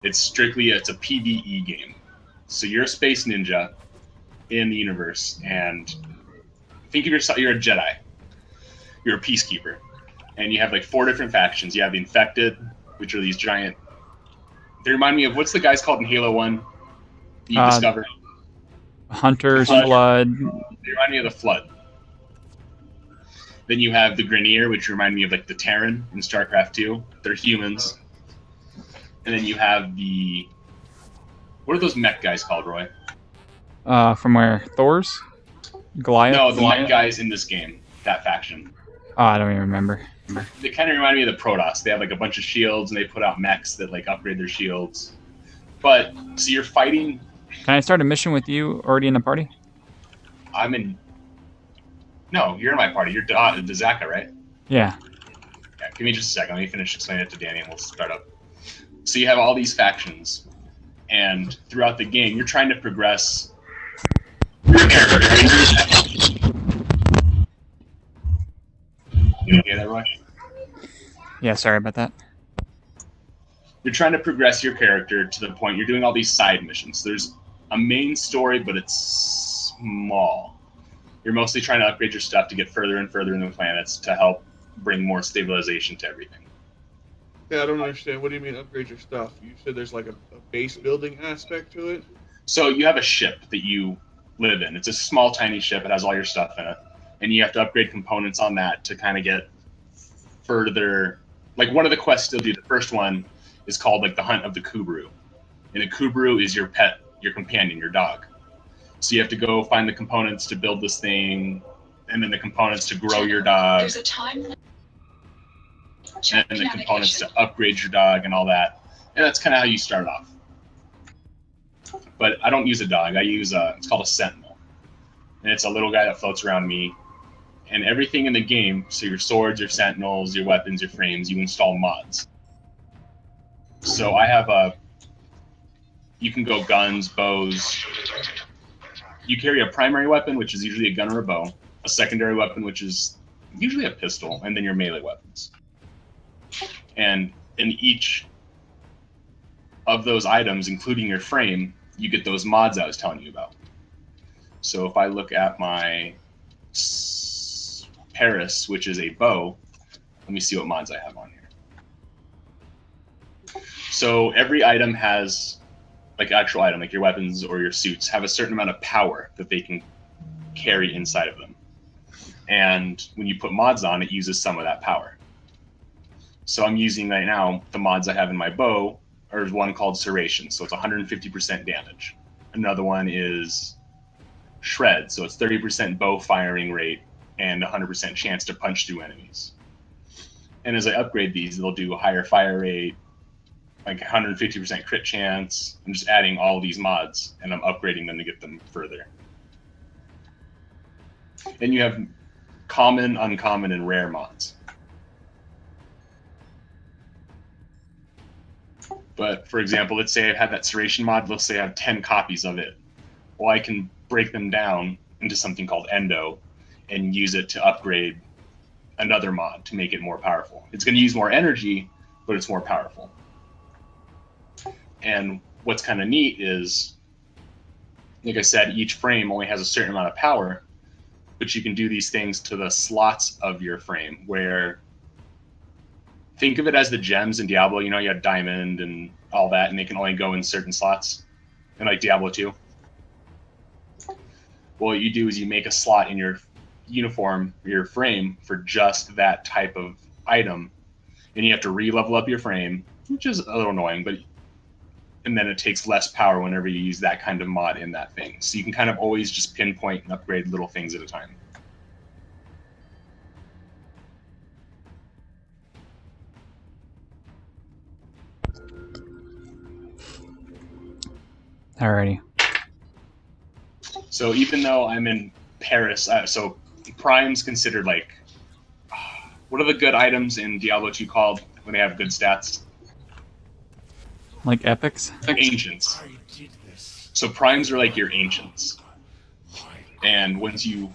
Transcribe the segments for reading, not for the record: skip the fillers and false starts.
It's a PvE game. So you're a space ninja in the universe, and think of yourself, you're a Jedi. You're a peacekeeper. And you have like 4 different factions. You have the Infected, which are these giant... They remind me of, what's the guys called in Halo 1 that you discover? Hunters, Flood. They remind me of the Flood. Then you have the Grenier, which remind me of like the Terran in StarCraft 2. They're humans. And then you have the... What are those mech guys called, Roy? From where? Thor's? Goliath? No, the mech guys in this game. That faction. Oh, I don't even remember. They kind of remind me of the Protoss. They have like a bunch of shields, and they put out mechs that like upgrade their shields. But, so you're fighting... Can I start a mission with you already in the party? I'm in... No, you're in my party. You're Dazaka, right? Yeah. Yeah, give me just a second. Let me finish explaining it to Danny, and we'll start up. So you have all these factions, and throughout the game, you're trying to progress your character. You hear that, Roy? Yeah, sorry about that. You're trying to progress your character to the point you're doing all these side missions. There's a main story, but it's small. You're mostly trying to upgrade your stuff to get further and further in the planets to help bring more stabilization to everything. Yeah, I don't understand. What do you mean upgrade your stuff? You said there's like a base building aspect to it? So you have a ship that you live in. It's a small, tiny ship. It has all your stuff in it. And you have to upgrade components on that to kind of get further. Like one of the quests you'll do, the first one is called like the Hunt of the Kubru. And a Kubru is your pet, your companion, your dog. So you have to go find the components to build this thing, and then the components to grow your dog. There's a time limit. And the components to upgrade your dog and all that. And that's kind of how you start off. But I don't use a dog. I use it's called a sentinel. And it's a little guy that floats around me. And everything in the game, so your swords, your sentinels, your weapons, your frames, you install mods. So I have you can go guns, bows. You carry a primary weapon, which is usually a gun or a bow. A secondary weapon, which is usually a pistol, and then your melee weapons. And in each of those items, including your frame, you get those mods I was telling you about. So if I look at my Paris, which is a bow, let me see what mods I have on here. So every item has, like actual item, like your weapons or your suits, have a certain amount of power that they can carry inside of them. And when you put mods on, it uses some of that power. So I'm using right now, the mods I have in my bow are one called Serration, so it's 150% damage. Another one is Shred, so it's 30% bow firing rate and 100% chance to punch through enemies. And as I upgrade these, they'll do a higher fire rate, like 150% crit chance. I'm just adding all of these mods, and I'm upgrading them to get them further. And you have common, uncommon, and rare mods. But for example, let's say I've had that Serration mod, let's say I have 10 copies of it. Well, I can break them down into something called Endo and use it to upgrade another mod to make it more powerful. It's going to use more energy, but it's more powerful. And what's kind of neat is, like I said, each frame only has a certain amount of power, but you can do these things to the slots of your frame where, think of it as the gems in Diablo. You know, you have diamond and all that, and they can only go in certain slots, in like Diablo 2. Well, what you do is you make a slot in your uniform, your frame, for just that type of item, and you have to re-level up your frame, which is a little annoying, but and then it takes less power whenever you use that kind of mod in that thing. So you can kind of always just pinpoint and upgrade little things at a time. Alrighty. So even though I'm in Paris, so Prime's considered like, what are the good items in Diablo 2 called when they have good stats? Like epics? Ancients. So Primes are like your ancients. And once you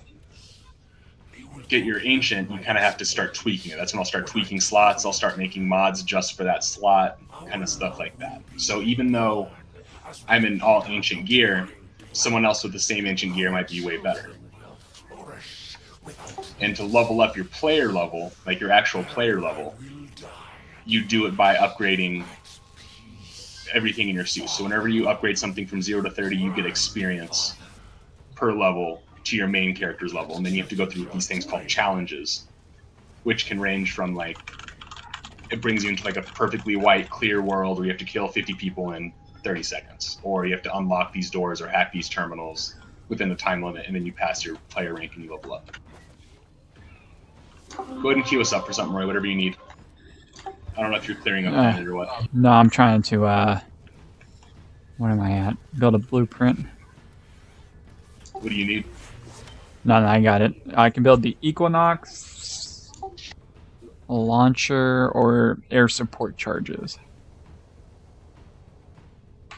get your ancient, you kind of have to start tweaking it. That's when I'll start tweaking slots. I'll start making mods just for that slot, kind of stuff like that. So even though I'm in all ancient gear, someone else with the same ancient gear might be way better. And to level up your player level, like your actual player level, you do it by upgrading everything in your suit. So whenever you upgrade something from 0 to 30, you get experience per level to your main character's level. And then you have to go through these things called challenges, which can range from like, it brings you into like a perfectly white, clear world where you have to kill 50 people in 30 seconds, or you have to unlock these doors or hack these terminals within the time limit, and then you pass your player rank and you level up. Go ahead and queue us up for something, Roy, whatever you need. I don't know if you're clearing up planet or what. No, I'm trying to, what am I at? Build a blueprint. What do you need? No, I got it. I can build the Equinox, a launcher, or air support charges.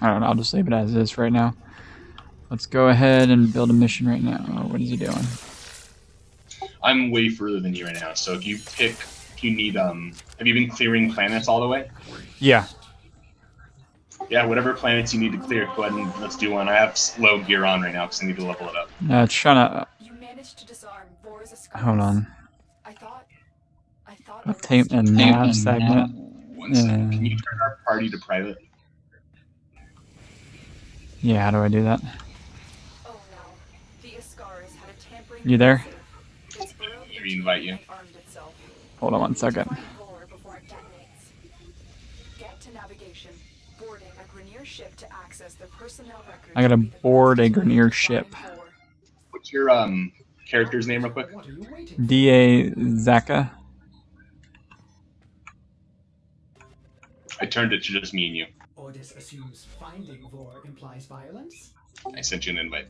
I don't know, I'll just leave it as is right now. Let's go ahead and build a mission right now. What is he doing? I'm way further than you right now, so if you pick, if you need, have you been clearing planets all the way? Yeah. Yeah, whatever planets you need to clear, go ahead and let's do one. I have low gear on right now because I need to level it up. It's trying to... You managed to disarm Vor's Hold on. I thought I'll tape a nav segment. One second. Can you turn our party to private? Yeah, how do I do that? Oh no. The Ascaris had a tampering. You there? Let me invite you. Hold on 1 second. Get to navigation. Boarding a Grineer ship to access their personnel records. I gotta board a Grineer ship. What's your character's name real quick? D.A. Zaka. I turned it to just me and you. Ordis assumes finding Vor implies violence. I sent you an invite.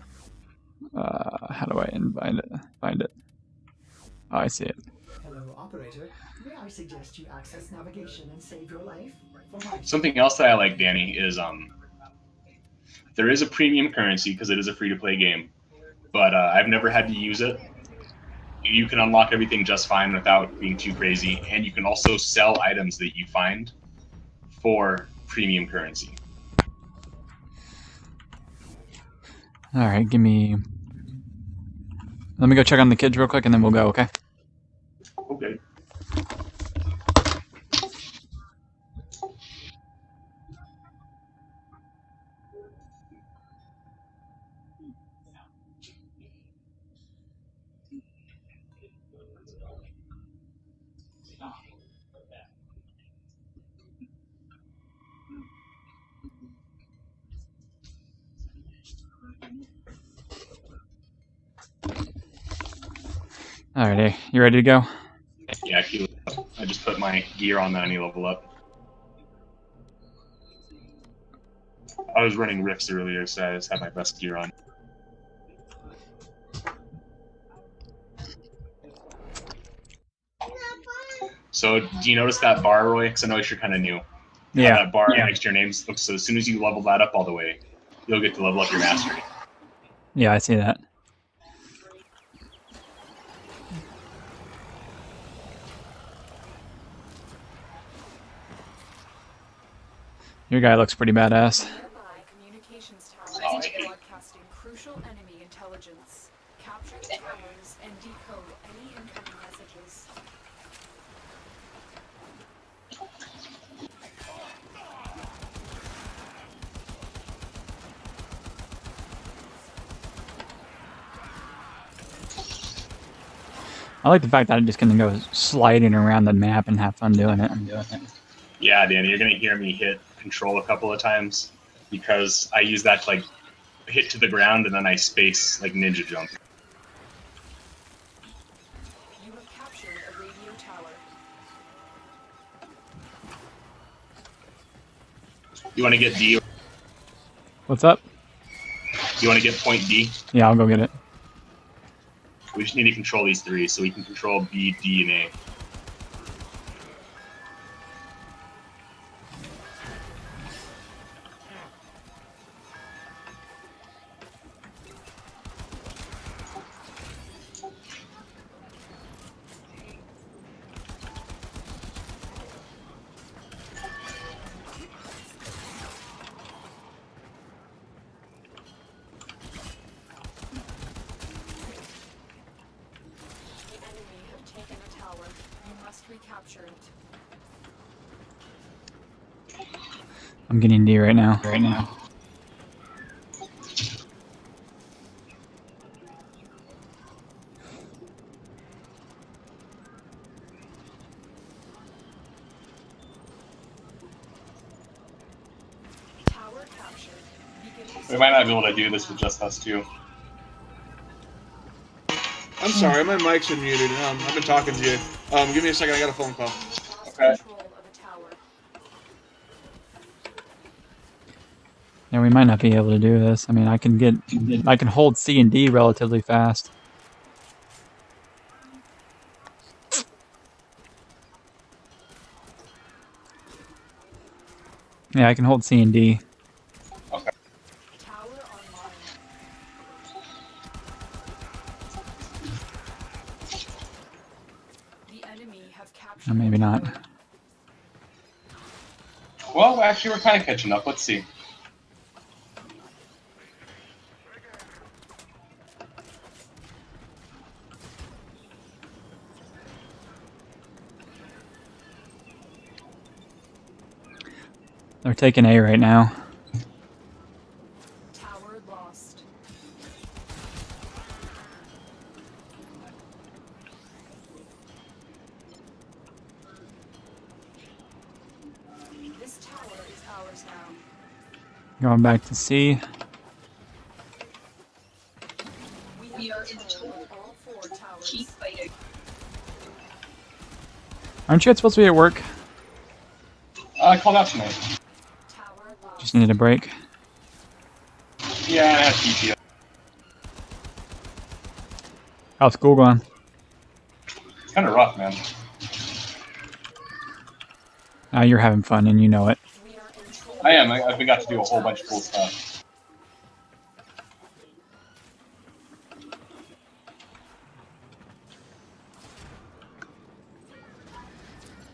How do I invite it? Find it. Oh, I see it. Hello, operator. May I suggest you access navigation and save your life? Something else that I like, Danny, is there is a premium currency because it is a free-to-play game, but I've never had to use it. You can unlock everything just fine without being too crazy, and you can also sell items that you find for premium currency. Alright, give me... Let me go check on the kids real quick and then we'll go, okay? Okay. Alrighty, you ready to go? Yeah, I just put my gear on that and you level up. I was running rifts earlier, so I just had my best gear on. So, do you notice that bar, Roy? Because I know you're kind of new. Yeah. That bar next to your name. So as soon as you level that up all the way, you'll get to level up your mastery. Yeah, I see that. Your guy looks pretty badass. Communications towers broadcasting crucial enemy intelligence. Capture the towers and decode any incoming messages. I like the fact that I'm just gonna go sliding around the map and have fun doing it. Yeah, Danny, you're gonna hear me hit control a couple of times because I use that to like hit to the ground and then I space like ninja jump. You have captured a radio tower. You want to get D? What's up? You want to get point D? Yeah, I'll go get it. We just need to control these three, so we can control B, D, and A. I'm getting D right now. Tower captured. Beginning We might not be able to do this with just us two. I'm sorry, my mic's unmuted. I've been talking to you. Give me a second. I got a phone call. lost Okay. control of a tower. Yeah, we might not be able to do this. I mean, I can hold C and D relatively fast. Yeah, I can hold C and D. Okay. Tower online. The enemy have captured. Or maybe not. Well, actually, we're kind of catching up. Let's see. They're taking A right now. Tower lost. This tower is ours now. Going back to C. We are in control of all 4 towers. Keep fighting. Aren't you supposed to be at work? I called out tonight. Tower lost. Just needed a break. Yeah, I had PTO. How's school going? It's kind of rough, man. You're having fun and you know it. We are in control. I am. I've got to do a whole bunch of cool stuff.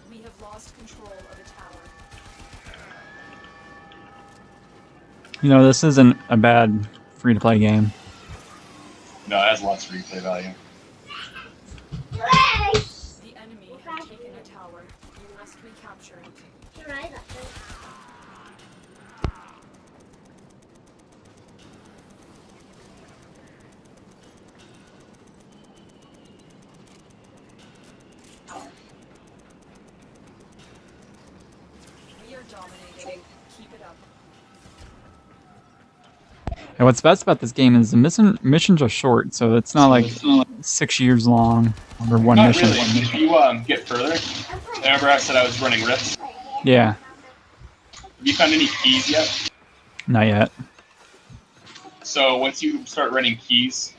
We have lost control of a tower. You know, this isn't a bad free-to-play game. No, it has lots of replay value. The enemy have taken a tower. You must recapture it. We are dominating. Keep it up. And what's best about this game is the missions are short, so it's not like 6 years long or one Not mission. really. If you get further, remember I said I was running rifts? Yeah, Have you found any keys yet? not yet. So once you start running keys,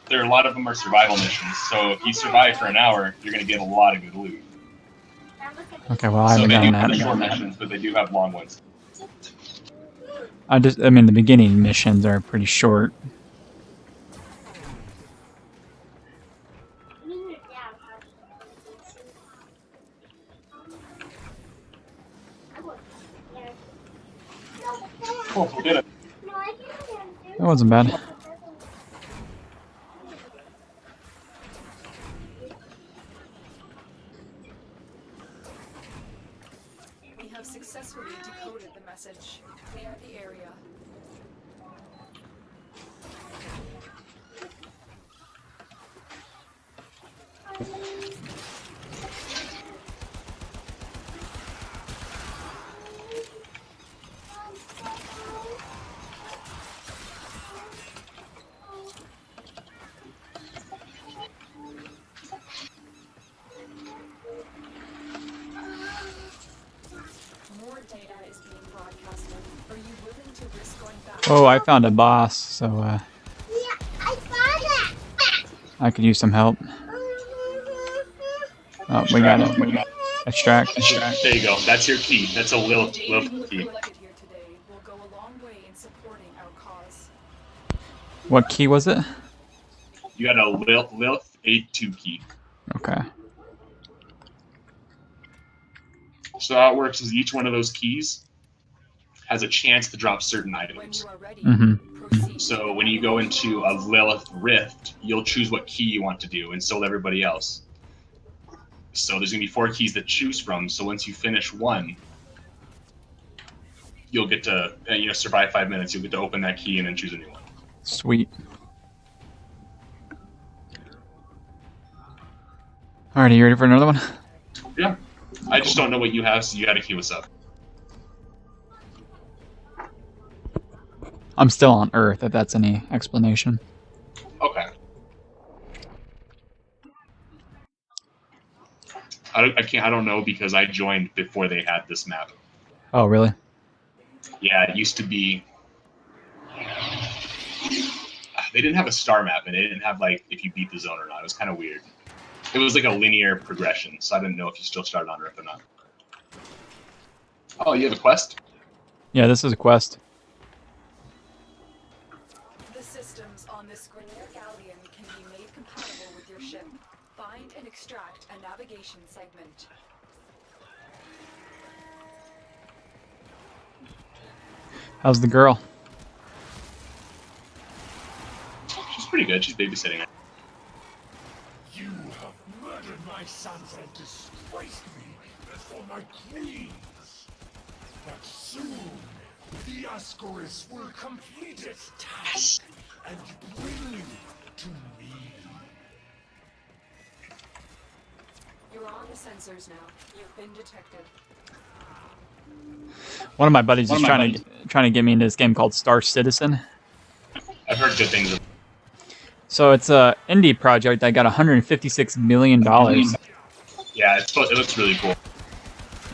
there are a lot of them are survival missions. So if you survive for an hour, you're going to get a lot of good loot. Okay, well, I So haven't they do gotten have short that. missions, but they do have long ones. I mean, the beginning missions are pretty short. Cool, we did it. That wasn't bad. We have successfully decoded the message. Clear the area. More data is being broadcasted. Are you willing to risk going back? Oh, I found a boss, so I could use some help. Oh, we got it. Extract. There you go. That's your key. That's a Lilith key. Collected here today will go a long way in supporting our cause. What key was it? You got a Lilith A2 key. Okay. So how it works is each one of those keys has a chance to drop certain When items. you are ready, Mm-hmm. proceed. So when you go into a Lilith Rift, you'll choose what key you want to do, and so will everybody else. So there's going to be 4 keys to choose from, so once you finish one, you'll get to survive 5 minutes. You'll get to open that key and then choose a new one. Sweet. Alright, are you ready for another one? Yeah. I just don't know what you have, so you got to queue us up. I'm still on Earth, if that's any explanation. Okay. I don't know because I joined before they had this map. Oh, really? Yeah, it used to be. They didn't have a star map, and they didn't have like if you beat the zone or not. It was kind of weird. It was like a linear progression, so I didn't know if you still started on Earth or not. Oh, you have a quest? Yeah, this is a quest. The systems on this Grenier Galleon can be made compatible with your ship. Find and extract a navigation segment. How's the girl? She's pretty good. She's babysitting it. You have murdered my sons and disgraced me before my queens. But soon, the Ascaris will complete its task and bring you to me. You're on the sensors now. You've been detected. One of my buddies is trying to get me into this game called Star Citizen. I've heard good things. So it's a indie project that got $156 million. Yeah, it looks really cool.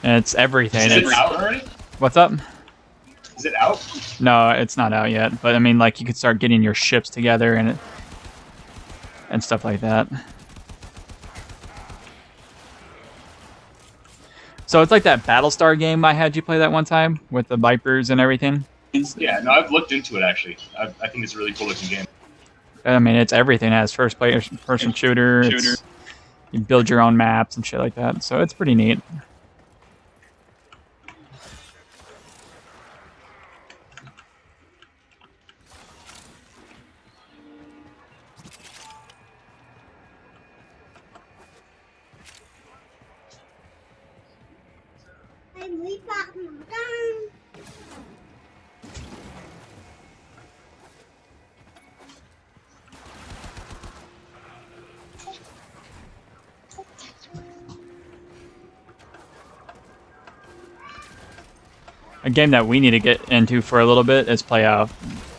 And it's everything. Is it out already? What's up? Is it out? No, it's not out yet. But I mean, like, you could start getting your ships together and stuff like that. So it's like that Battlestar game I had you play that one time with the Vipers and everything. Yeah, no, I've looked into it actually. I think it's a really cool looking game. I mean, it's everything. It has first-person shooter. You build your own maps and shit like that. So it's pretty neat. A game that we need to get into for a little bit is play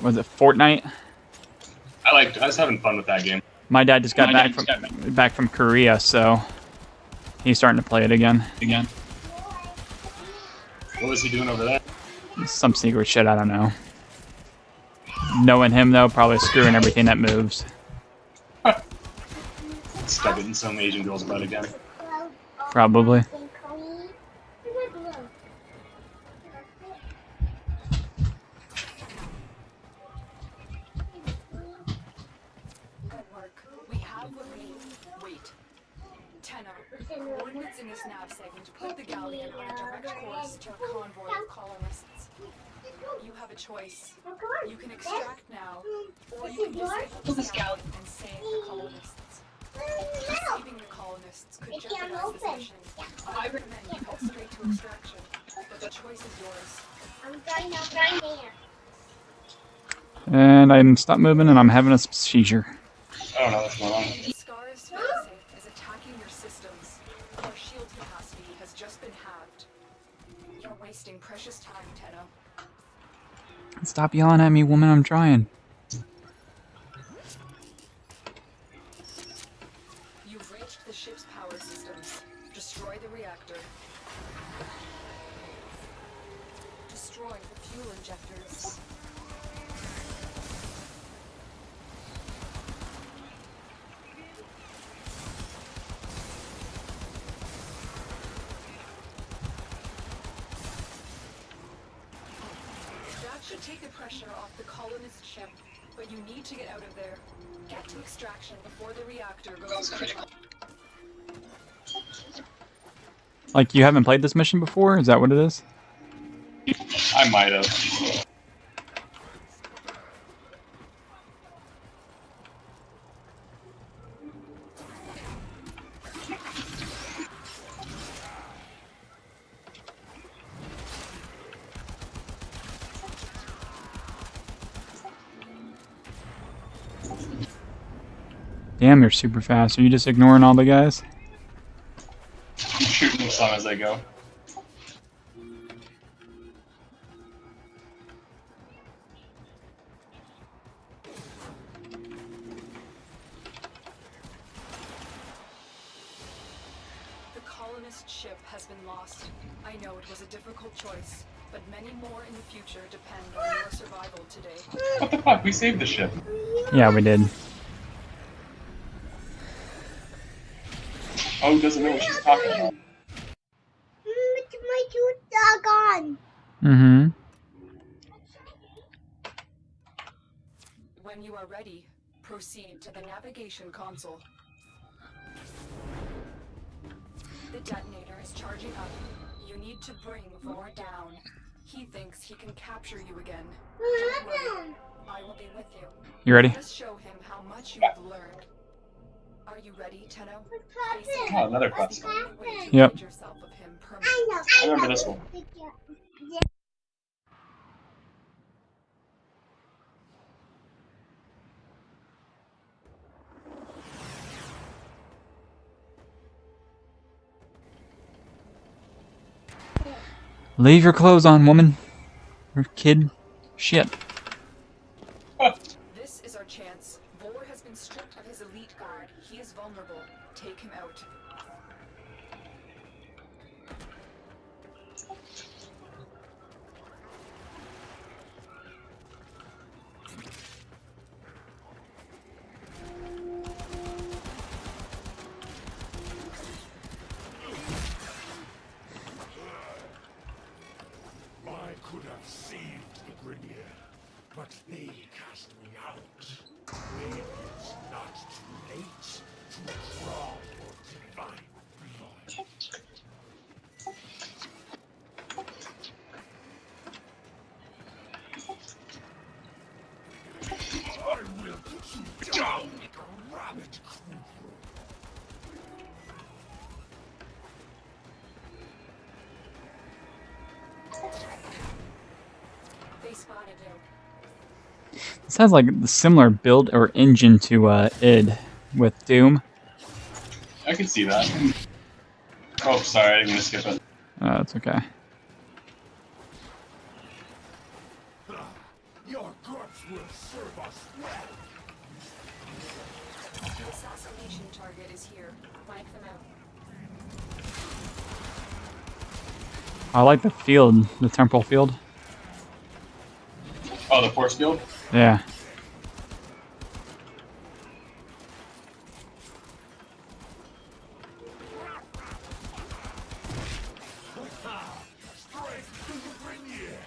was it Fortnite? I was having fun with that game. My dad just got back from Korea, so he's starting to play it again. What was he doing over there? Some secret shit, I don't know. Knowing him though, probably screwing everything that moves. Stuck it in some Asian girl's butt again. Probably. Good work. We have what we need. Wait. Tenno, coordinates in this nav segment put the Galleon on a direct course to a convoy of colonists. You have a choice. You can extract now, or you can disable this Galleon and save the colonists. Saving the colonists could jeopardize this mission. I recommend you head straight to extraction, but the choice is yours. And I'm stopped moving and I'm having a seizure. I don't know what's going on. Scar's failsafe is attacking your systems. Our shield capacity has just been halved. You're wasting precious time, Tenno. Stop yelling at me, woman, I'm trying. You've reached the ship's power systems. Destroy the reactor. Destroy the fuel injectors. That should take the pressure off the colonist ship, but you need to get out of there. Get to extraction before the reactor goes critical. Like, you haven't played this mission before? Is that what it is? I might have. Damn, you're super fast. Are you just ignoring all the guys? I'm shooting some as I go. The colonist ship has been lost. I know it was a difficult choice, but many more in the future depend on your survival today. What the fuck? We saved the ship. Yeah, we did. Oh, doesn't know what she's talking about. My cute dog on. Mm-hmm. When you are ready, proceed to the navigation console. The detonator is charging up. You need to bring Vor down. He thinks he can capture you again. Don't worry. I will be with you. You ready? Just show him how much you have learned. Are you ready, Tenno? Face him. Oh, another That's quest. the only way to Yep. rid yourself of him I permanently. know. I remember this one. Leave your clothes on, woman. Or kid. Shit. This is our chance. Vor has been stripped of his elite guard. He is vulnerable. Take him out. I could have saved the Grineer, but they cast me out. Maybe it's not too late to draw your divine blood. I will put you down like a rabbit crew. They spotted you. This has like the similar build or engine to id with Doom. I can see that. Oh, sorry, I didn't mean to skip it. That's okay. Your corpse will serve us well. The assassination target is here. Flank them out. I like the field, the temporal field. Oh, the force field? Yeah. Strength to the Grineer.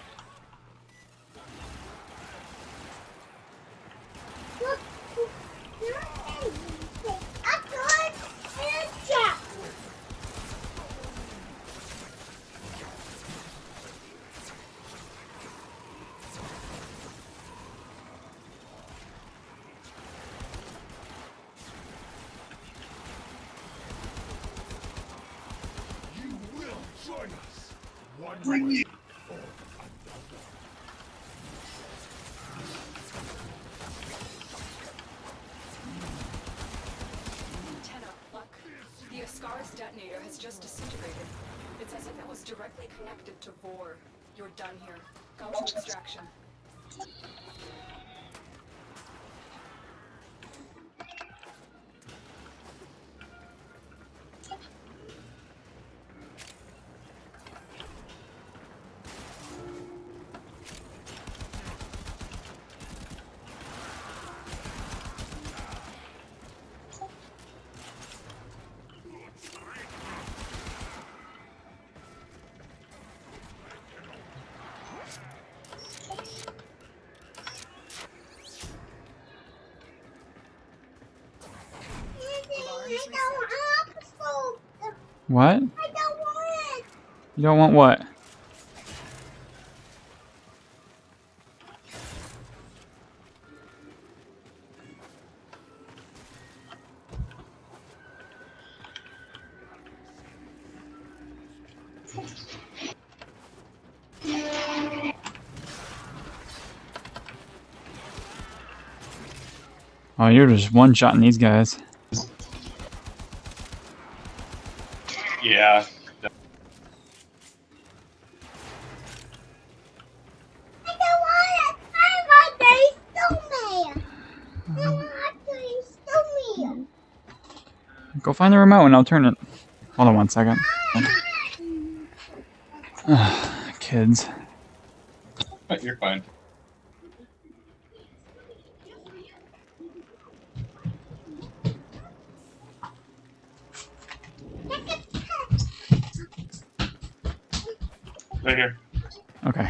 You will join us. One way or another. Tenno, look. The Ascaris detonator has just disintegrated. It's as if it was directly connected to Vor. You're done here. Go to extraction. What? I don't want it. You don't want what? Oh, you're just one-shotting these guys. Yeah. I don't want it. I want to me. I want to me. Go find the remote and I'll turn it. Hold on 1 second. Kids. You're fine. Right here. Okay.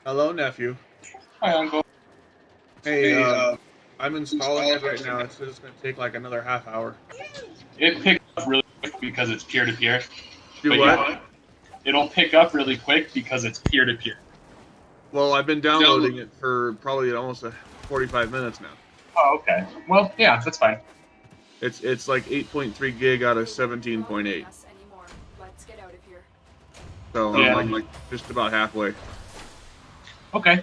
Hello, nephew. Hi, Uncle. Hey, I'm installing it right now. It says it's going to take like another half hour. It picks up really quick because it's peer-to-peer. Do But what? yeah, it'll pick up really quick because it's peer-to-peer. Well, I've been downloading it for probably almost 45 minutes now. Oh, okay. Well, yeah, that's fine. It's like 8.3 gig out of 17.8. Let's get out of here. So Yeah. I'm like just about halfway. Okay.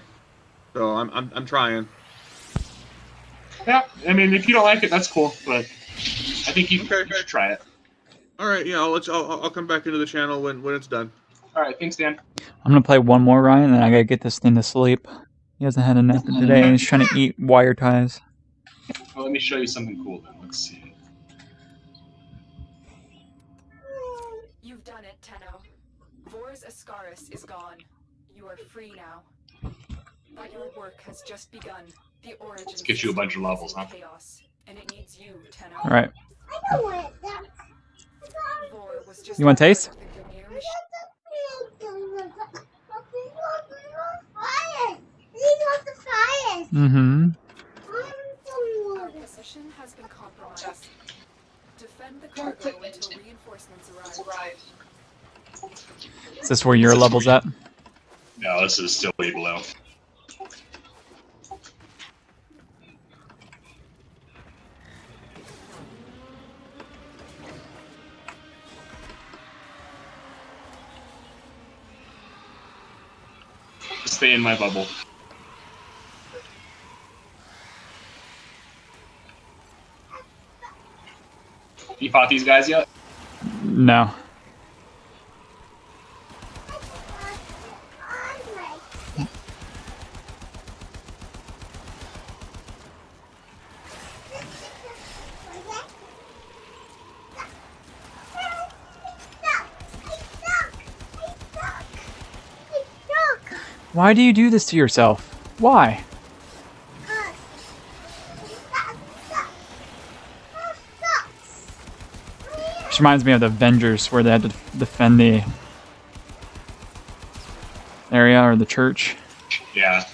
So I'm trying. Yeah, I mean, if you don't like it, that's cool, but I think you should try it. All right, yeah, I'll come back into the channel when it's done. All right, thanks, Dan. I'm gonna play one more, Ryan, and I gotta get this thing to sleep. He hasn't had a nap today, and he's trying to eat wire ties. Well, let me show you something cool then. Let's see. You've done it, Tenno. Vor's Ascaris is gone. You are free now. But your work has just begun. The origin. Let's get you a bunch of levels, huh? Chaos, and it needs you, Tenno. All right. I don't want that. Vor was just You want taste? the Grineer Mm-hmm. Our position has been compromised. Defend the cargo until reinforcements arrive. Is this where your level's at? No, this is still way below. Stay in my bubble. You fought these guys yet? No. Why do you do this to yourself? Why? This reminds me of the Avengers, where they had to defend the area or the church. Yeah.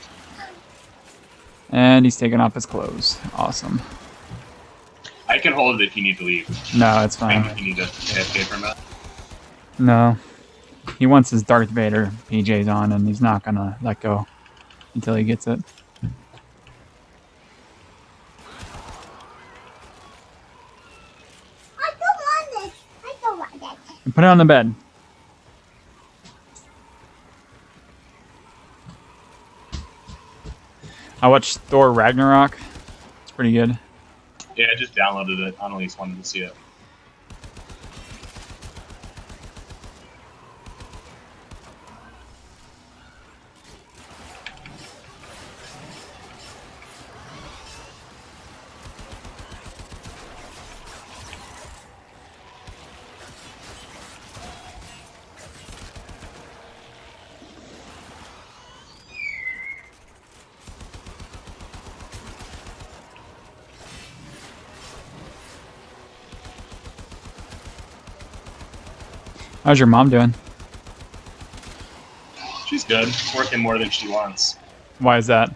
And he's taking off his clothes. Awesome. I can hold it if you need to leave. No, it's I fine. think you need to AFK for a minute. No. He wants his Darth Vader PJs on, and he's not gonna let go until he gets it. I don't want this. I don't want that. And put it on the bed. I watched Thor Ragnarok. It's pretty good. Yeah, I just downloaded it. I only just wanted to see it. How's your mom doing? She's good. Working more than she wants. Why is that?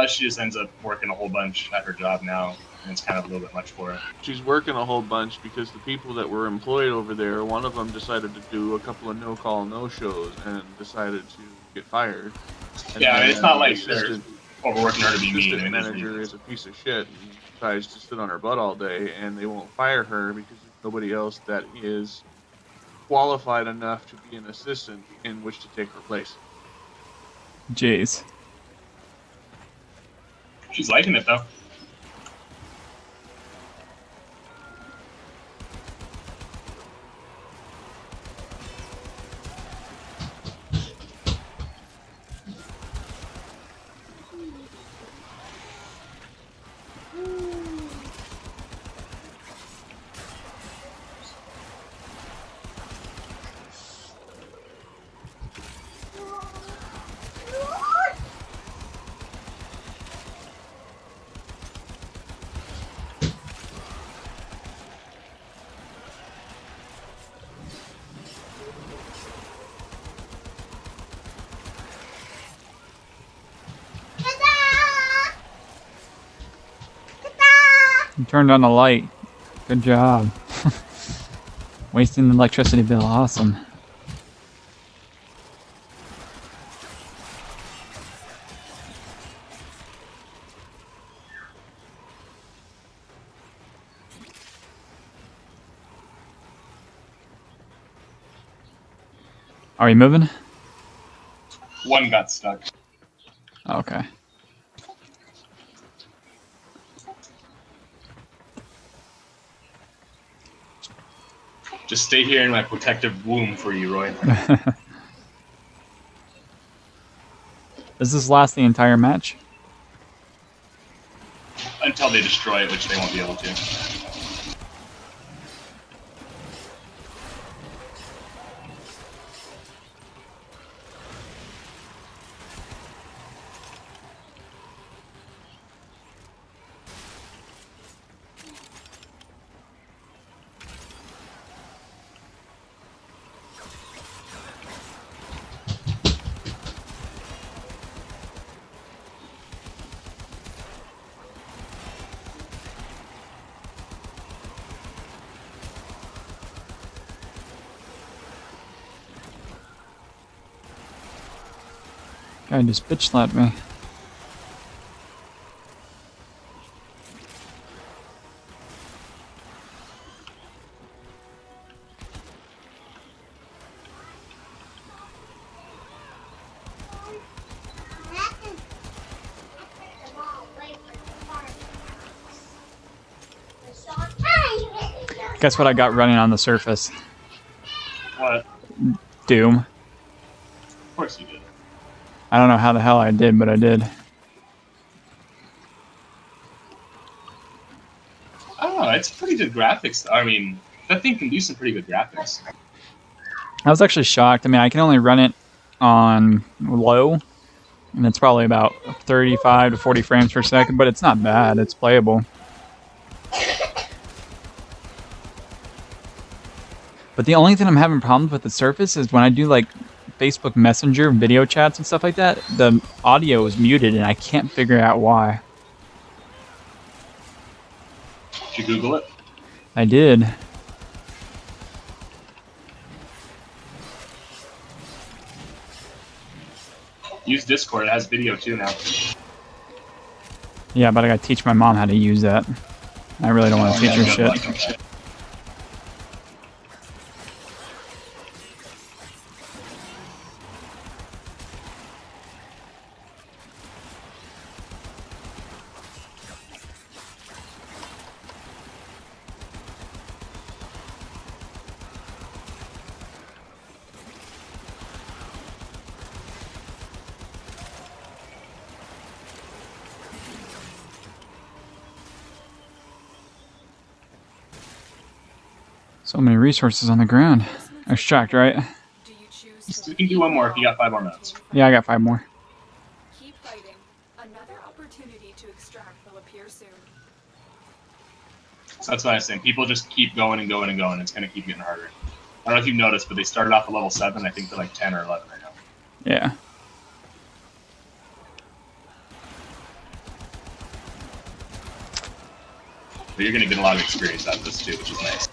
She just ends up working a whole bunch at her job now, and it's kind of a little bit much for her. She's working a whole bunch because the people that were employed over there, one of them decided to do a couple of no-call, no-shows and decided to get fired. And Yeah, I mean, it's not like the they're overworking her to be mean. assistant I mean, manager is a piece of shit and decides to sit on her butt all day, and they won't fire her because there's nobody else that is qualified enough to be an assistant in which to take her place. Jeez. she's liking it though. You turned on the light. Good job. Wasting the electricity bill. Awesome. Are you moving? One got stuck. Okay. Just stay here in my protective womb for you, Roy. Does this last the entire match? Until they destroy it, which they won't be able to. Guy just bitch slapped me. Guess what I got running on the surface? What? Doom. Of course you did. I don't know how the hell I did, but I did. I don't know. It's pretty good graphics. I mean, that thing can do some pretty good graphics. I was actually shocked. I mean, I can only run it on low, and it's probably about 35 to 40 frames per second, but it's not bad. It's playable. But the only thing I'm having problems with the Surface is when I do like Facebook Messenger video chats and stuff like that, the audio is muted and I can't figure out why. Did you Google it? I did. Use Discord. It has video too now. Yeah, but I gotta teach my mom how to use that. I really don't want to teach her shit. So many resources on the ground. Extract, right? Do you choose You can do one more if you got 5 more minutes. Yeah, I got 5 more. Keep fighting. Another opportunity to extract will appear soon. So that's what I'm saying. People just keep going and going and going. It's going to keep getting harder. I don't know if you've noticed, but they started off at level 7. I think they're like 10 or 11 right now. Yeah. But you're going to get a lot of experience out of this too, which is nice.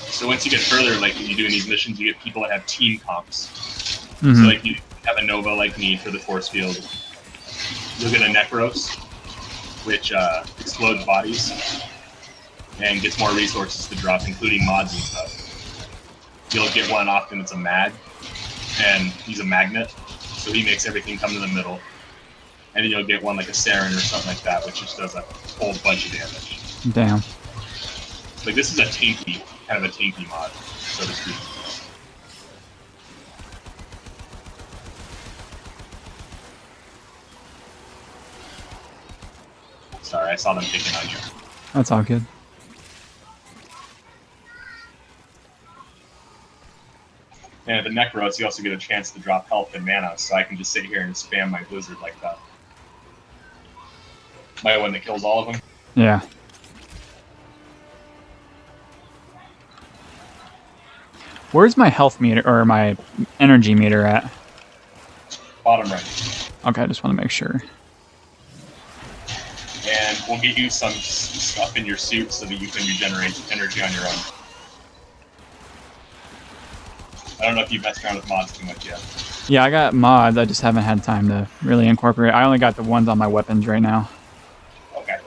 So once you get further, like you do in these missions, you get people that have team comps. Mm-hmm. So like you have a Nova like me for the force field. You'll get a Necros, which explodes bodies and gets more resources to drop, including mods and stuff. You'll get one often that's a mag, and he's a magnet, so he makes everything come to the middle. And then you'll get one like a Saren or something like that, which just does a whole bunch of damage. Damn. Like this is a tanky, kind of a tanky mod, so to speak. Sorry, I saw them picking on you. That's all good. And at the Necros, you also get a chance to drop health and mana, so I can just sit here and spam my Blizzard like that. My one that kills all of them. Yeah. Where's my health meter, or my energy meter at? Bottom right. Okay, I just want to make sure. And we'll get you some stuff in your suit so that you can regenerate energy on your own. I don't know if you've messed around with mods too much yet. Yeah, I got mods. I just haven't had time to really incorporate. I only got the ones on my weapons right now. Okay.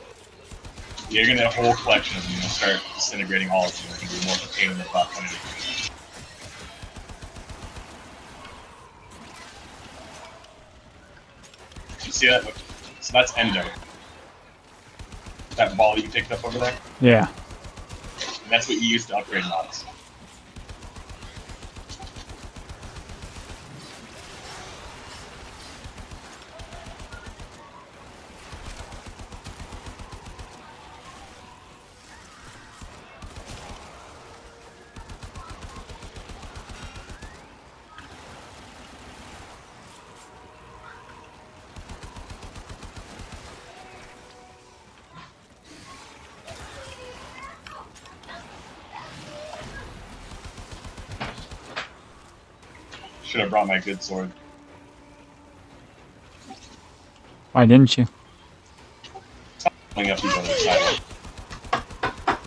Yeah, you're gonna get a whole collection of them. You'll start disintegrating all of them. It can be more of a pain in the butt than anything. You see that? So that's Endo. That ball you picked up over there? Yeah. And that's what you use to upgrade mods. Should have brought my good sword. Why didn't you? Pulling up these other side.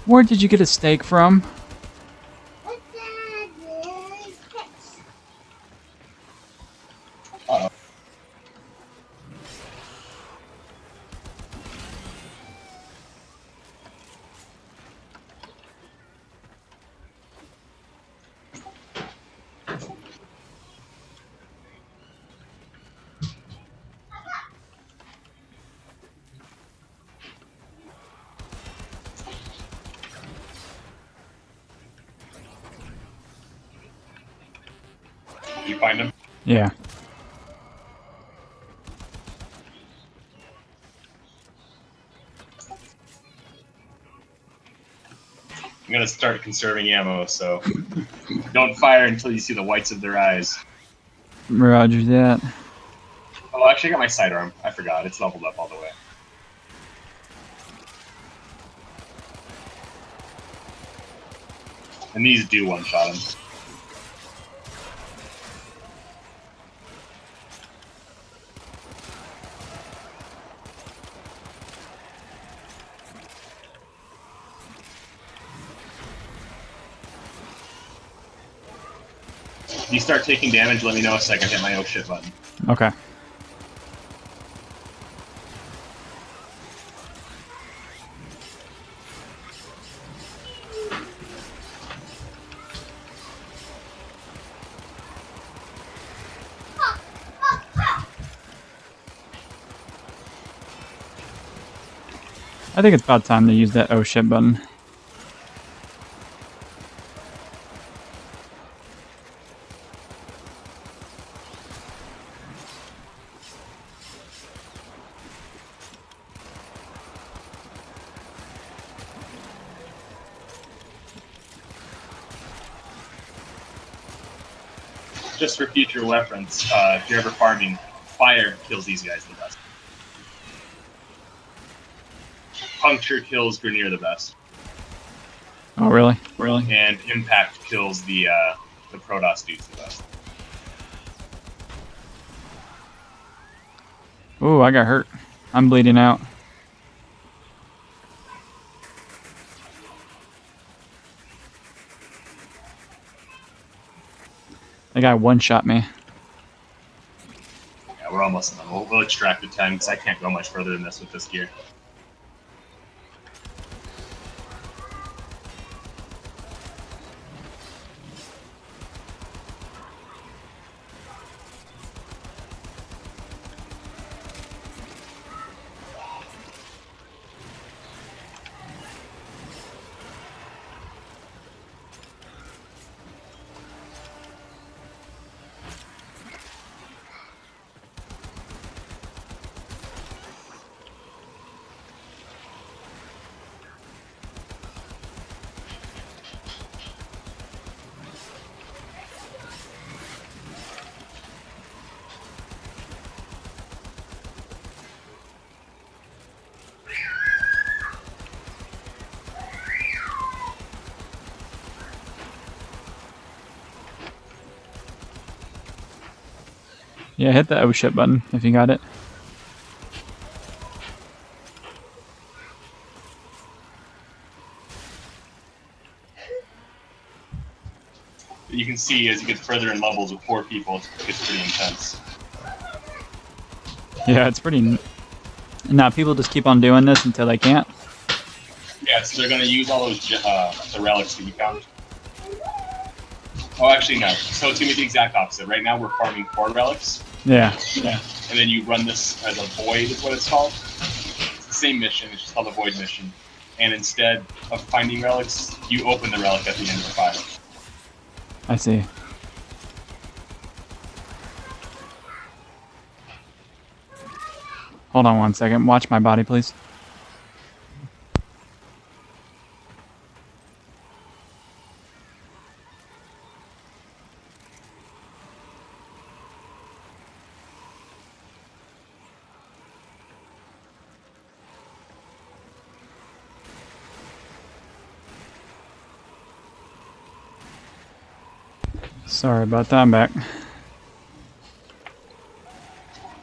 Where did you get a steak from? What's that? Uh-oh. You find him? Yeah. I'm gonna start conserving ammo, so don't fire until you see the whites of their eyes. Roger that. Oh, actually, I got my sidearm. I forgot. It's leveled up all the way. And these do one-shot him. If you start taking damage, let me know so I can hit my oh shit button. Okay. I think it's about time to use that oh shit button. just for future reference, if you're ever farming, fire kills these guys the best. Puncture kills Grineer the best. Oh, really? Really? And impact kills the Protoss dudes the best. Ooh, I got hurt. I'm bleeding out. That guy one-shot me. Yeah, we're almost done. We'll extract the 10 because I can't go much further than this with this gear. Yeah, hit the oh shit button if you got it. You can see as you get further in levels with 4 people, it gets pretty intense. Yeah, it's pretty... Now, people just keep on doing this until they can't. Yeah, so they're going to use all those the relics that you found. Oh, actually, no. So it's going to be the exact opposite. Right now, we're farming 4 relics. Yeah. Yeah. And then you run this as a void, is what it's called. It's the same mission, it's just called a void mission. And instead of finding relics, you open the relic at the end of the file. I see. Hold on one second. Watch my body, please. Sorry about that, I'm back.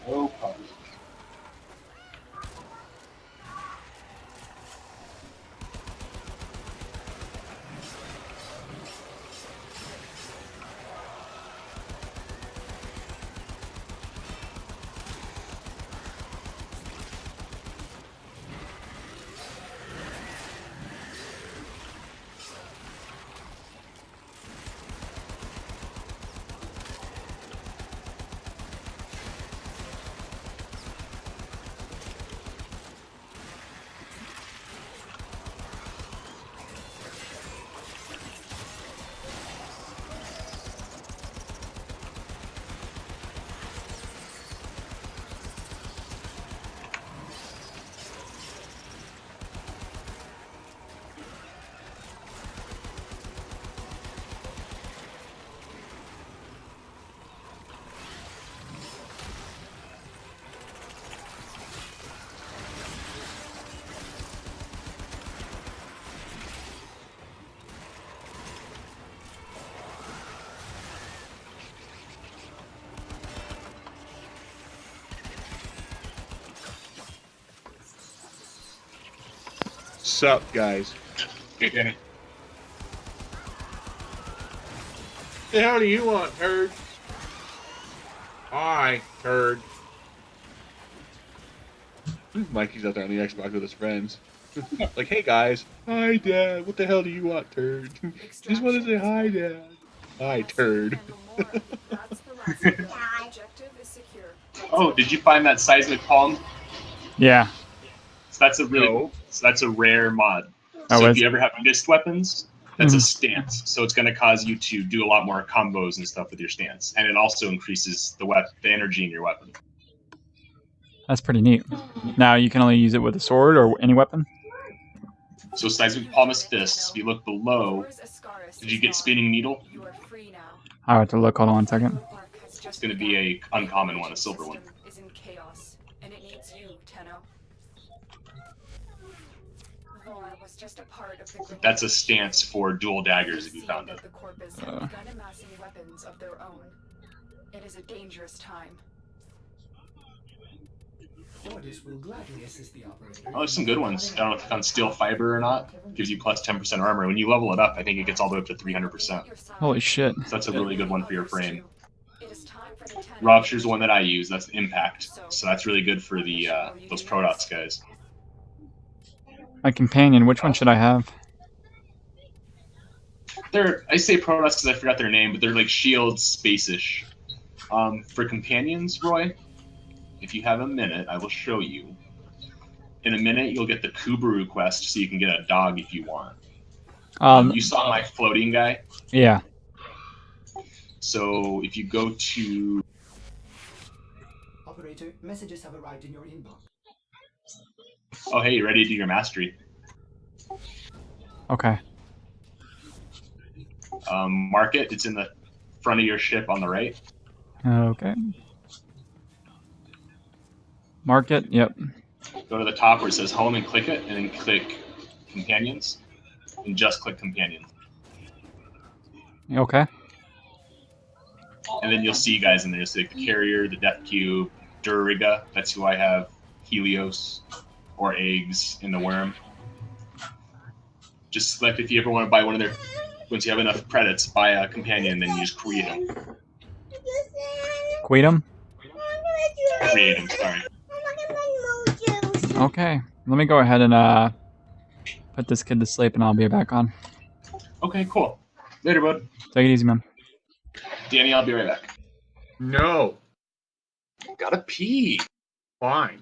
No problem. Sup, guys? Okay, Danny. The hell do you want, turd? Hi, turd. Mikey's out there on the Xbox with his friends. Like, hey guys. Hi, Dad. What the hell do you want, turd? Just want to say hi, Dad. Hi, turd. Oh, did you find that seismic palm? Yeah. So that's a really so that's a rare mod. Oh, So if is you it? ever have missed weapons, that's a Mhm. stance. So it's going to cause you to do a lot more combos and stuff with your stance, and it also increases the energy in your weapon. That's pretty neat. Now, you can only use it with a sword or any weapon? So seismic palm is fists. If you look below, did you get spinning needle? You are free now. I have to look. Hold on 1 second. It's going to be a uncommon one, a silver one. Is in chaos, and it needs you, Tenno. Var was just a part of the That's a stance for dual daggers if you found it. The Corpus have begun amassing weapons of their own. It is a dangerous time. Orders will gladly assist the operator. Oh, there's some good ones. I don't know if it's on steel fiber or not. Gives you plus 10% armor. When you level it up, I think it gets all the way up to 300%. Holy shit. So that's a really good one for your frame. It is time for the Tenno. Rupture's the one that I use. That's Impact. So that's really good for the those Protoss guys. My companion, which one should I have? I say Protoss because I forgot their name, but they're like shield space-ish. For companions, Roy, if you have a minute, I will show you. In a minute, you'll get the Kubaru quest, so you can get a dog if you want. You saw my floating guy? Yeah. So if you go to... Operator, messages have arrived in your inbox. Oh, hey, you ready to do your mastery? Okay. Mark it. It's in the front of your ship on the right. Okay. Mark it. Yep. Go to the top where it says home and click it, and then click companions, and just click companions. Okay. And then you'll see guys in there. You'll see the carrier, the death cube, Duriga. That's who I have. Helios, or eggs in the worm. Just select if you ever want to buy one of their. Once you have enough credits, buy a companion, then you just create them. Queed him? Create them. Sorry. Okay. Let me go ahead and put this kid to sleep and I'll be back on. Okay, cool. Later, bud. Take it easy, man. Danny, I'll be right back. No. Gotta pee. Fine.